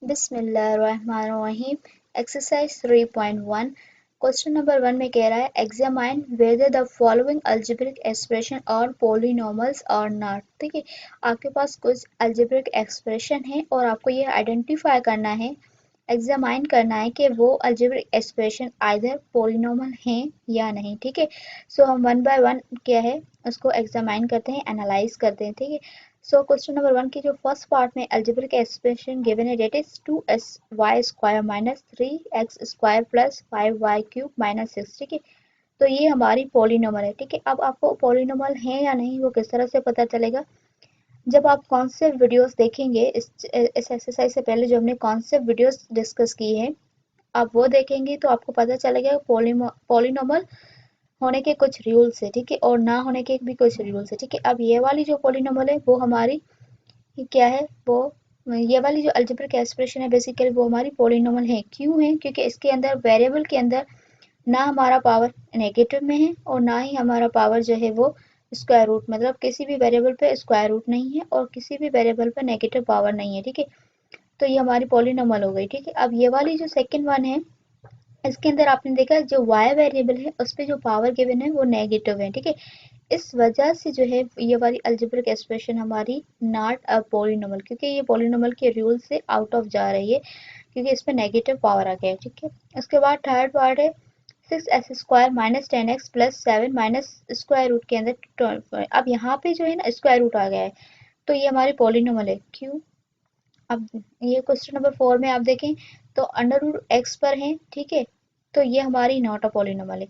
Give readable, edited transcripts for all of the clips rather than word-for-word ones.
बिस्मिल्लाहिर्रहमानिर्रहीम। Exercise 3.1 question number 1 में कह रहा है examine whether the following algebraic expression और पॉलिनॉमल्स और नॉट। ठीक है, आपके पास कुछ अलजेब्रिक एक्सप्रेशन है और आपको ये आइडेंटिफाई करना है, एग्जामाइन करना है कि वो अलजेब्रिक एक्सप्रेशन आइदर पॉलिनॉमल हैं या नहीं। ठीक है, सो हम वन बाय वन क्या है उसको एग्जामाइन करते हैं, एनालाइज करते हैं। ठीक है, सो क्वेश्चन नंबर 1 की जो फर्स्ट पार्ट में अलजेब्रिक एक्सप्रेशन गिवन है that is 2sy square minus 3x square plus 5y cube minus 6। ठीक है, तो ये हमारी पॉलिनॉमल है। ठीक है, अब आपको पॉलिनॉमल है या नहीं वो किस तरह से पता चलेगा, जब आप कॉन्सेप्ट वीडियोस देखेंगे। इस एक्सरसाइज से पहले जो हमने कॉन्सेप्ट वीडियोस डिस्कस की है आप वो देखेंगे तो आपको पता चलेगा पॉलिनॉमल होने के कुछ रूल्स है। ठीक है, और ना होने के भी कुछ रूल्स है। ठीक है, अब ये वाली जो पॉलिनॉमल है वो हमारी क्या है, वो ये वाली जो अलजेब्रिक एक्सप्रेशन है बेसिकली वो हमारी पॉलिनॉमल है। क्यों है, क्योंकि इसके अंदर वेरिएबल के अंदर ना हमारा पावर नेगेटिव में है और ना ही हमारा पावर जो है वो स्क्वायर रूट, मतलब किसी भी वेरिएबल पे स्क्वायर रूट नहीं है और किसी भी वेरिएबल पे नेगेटिव पावर नहीं है। ठीक है, तो ये हमारी पॉलिनॉमल हो गई। ठीक है, अब ये वाली जो सेकंड वन है इसके अंदर आपने देखा जो y वेरिएबल है उस पे जो पावर गिवन है वो नेगेटिव है। ठीक है, इस वजह से जो है ये वाली अलजेब्रिक एक्सप्रेशन हमारी नॉट अ पॉलिनॉमल, क्योंकि ये पॉलिनॉमल के रूल से आउट ऑफ जा रही है क्योंकि इसमें नेगेटिव पावर आ गया है। ठीक है, उसके बाद थर्ड पार्ट है 6x square minus 10x plus 7 minus square root के अंदर 12। अब यहाँ पे जो है ना स्क्वायर रूट आ गया है तो ये हमारी पॉलिनॉमल है। क्यों, अब ये क्वेश्चन नंबर 4 में आप देखें तो अंडर रूट एक्स पर है। ठीक है, तो ये हमारी नॉट अ पॉलिनॉमल है।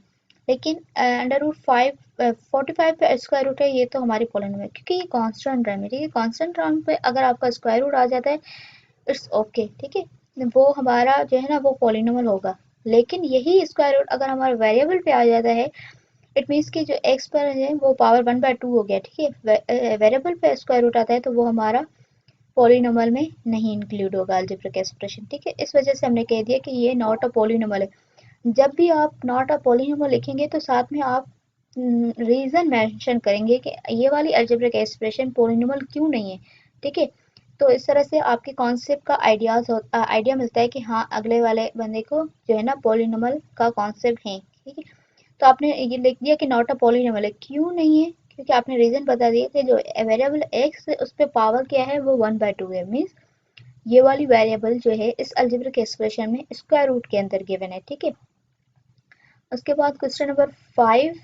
लेकिन अंडर रूट 45 पे स्क्वायर रूट है, ये तो हमारी पॉलिनॉमल है क्योंकि ये कांस्टेंट टर्म है। ठीक है, कांस्टेंट टर्म पे अगर आपका स्क्वायर रूट आ जाता है इट्स ओके। ठीक है, वो हमारा जो है ना वो पॉलिनॉमल होगा। लेकिन यही स्क्वायर रूट अगर हमारे वेरिएबल पे आ जाता है इट मीन्स कि जो एक्स पर है वो पावर 1/2 हो गया। ठीक है, वेरिएबल पे स्क्वायर रूट आता है तो वो हमारा पॉलिनॉमल में नहीं इंक्लूड होगा अलजेब्रिक एक्सप्रेशन। ठीक है, इस वजह से हमने कह दिया कि ये नॉट अ पॉलिनॉमल है। जब भी आप नॉट अ पॉलिनॉमल लिखेंगे तो साथ में आप रीजन मेंशन करेंगे कि ये वाली अलजेब्रिक एक्सप्रेशन पॉलिनॉमल क्यों नहीं है। ठीक है, तो इस तरह से आपके कॉन्सेप्ट का आइडिया मिलता है कि हाँ अगले वाले बंदे को जो है ना पॉलिनॉमल का कॉन्सेप्ट है। ठीक है, तो आपने ये लिख दिया कि नॉट अ पॉलिनॉमल है, क्यों नहीं है क्योंकि आपने रीजन बता दिया कि जो वेरिएबल एक्स है उस पे पावर क्या है वो 1/2 है। मीन्स ये वाली वेरिएबल जो है इस अलजेब्रिक एक्सप्रेशन में स्क्वायर रूट के अंदर गिवन है। ठीक है, उसके बाद question number 5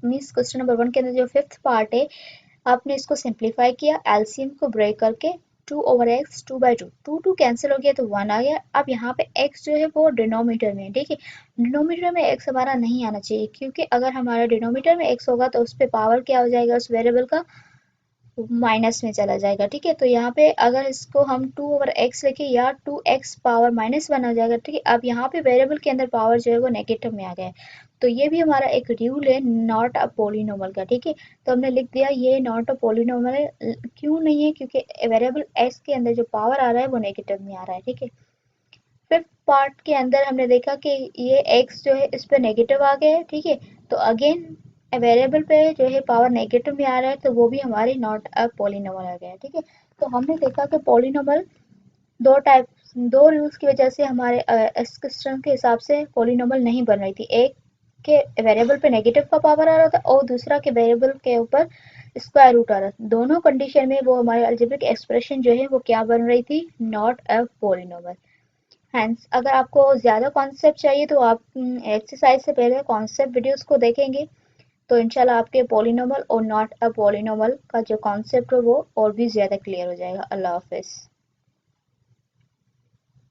means question number 1 के अंदर जो फिफ्थ पार्ट है आपने इसको सिंप्लीफाई किया एलसीएम को ब्रेक करके 2/x 2/2 2 कैंसिल हो गया तो 1 आ गया। अब यहाँ पे x जो है वो डिनोमीटर में है। ठीक है, डिनोमीटर में x हमारा नहीं आना चाहिए क्योंकि अगर हमारा डिनोमीटर में x होगा तो उस पर पावर क्या हो जाएगा उस वेरिएबल का माइनस में चला जाएगा। ठीक है, तो यहाँ पे अगर इसको हम 2/x लिखे या 2x पावर -1 हो जाएगा। ठीक है, अब यहाँ पे वेरिएबल के अंदर पावर जो है वो नेगेटिव में आ गया है तो ये भी हमारा एक रूल है नॉट अ पॉलिनॉमल का। ठीक है, तो हमने लिख दिया ये नॉट अ पॉलिनॉमल है। क्यों नहीं है, क्योंकि वेरिएबल x के अंदर जो पावर आ रहा है वो नेगेटिव में आ रहा है। ठीक है, फिफ्थ पार्ट के अंदर हमने देखा कि ये x जो है इस पे नेगेटिव आ गया है। ठीक है, तो अगेन वेरिएबल पे जो है पावर नेगेटिव में आ रहा है तो वो भी हमारी नॉट अ पॉलिनॉमल आ गया है। ठीक है, तो हमने देखा कि पॉलिनॉमल दो रूल्स की वजह से हमारे इस क्वेश्चन के हिसाब से पॉलिनॉमल नहीं बन रही थी। एक के वेरिएबल पे नेगेटिव का पावर आ रहा था और दूसरा के वेरिएबल के ऊपर स्क्वायर रूट आ रहा था। दोनों कंडीशन में वो हमारी अलजेब्रिक एक्सप्रेशन जो है वो क्या बन रही थी, नॉट अ पॉलिनॉमल। हैंस अगर आपको ज़्यादा कॉन्सेप्ट चाहिए तो आप एक्सरसाइज से पहले कॉन्सेप्ट वीडियोस को देखेंगे तो इंशाल्लाह आपके पॉलिनॉमल और नॉट अ पॉलिनॉमल का जो कॉन्सेप्ट है वो और भी ज़्यादा क्लियर हो जाएगा। अल्लाह हाफिज़।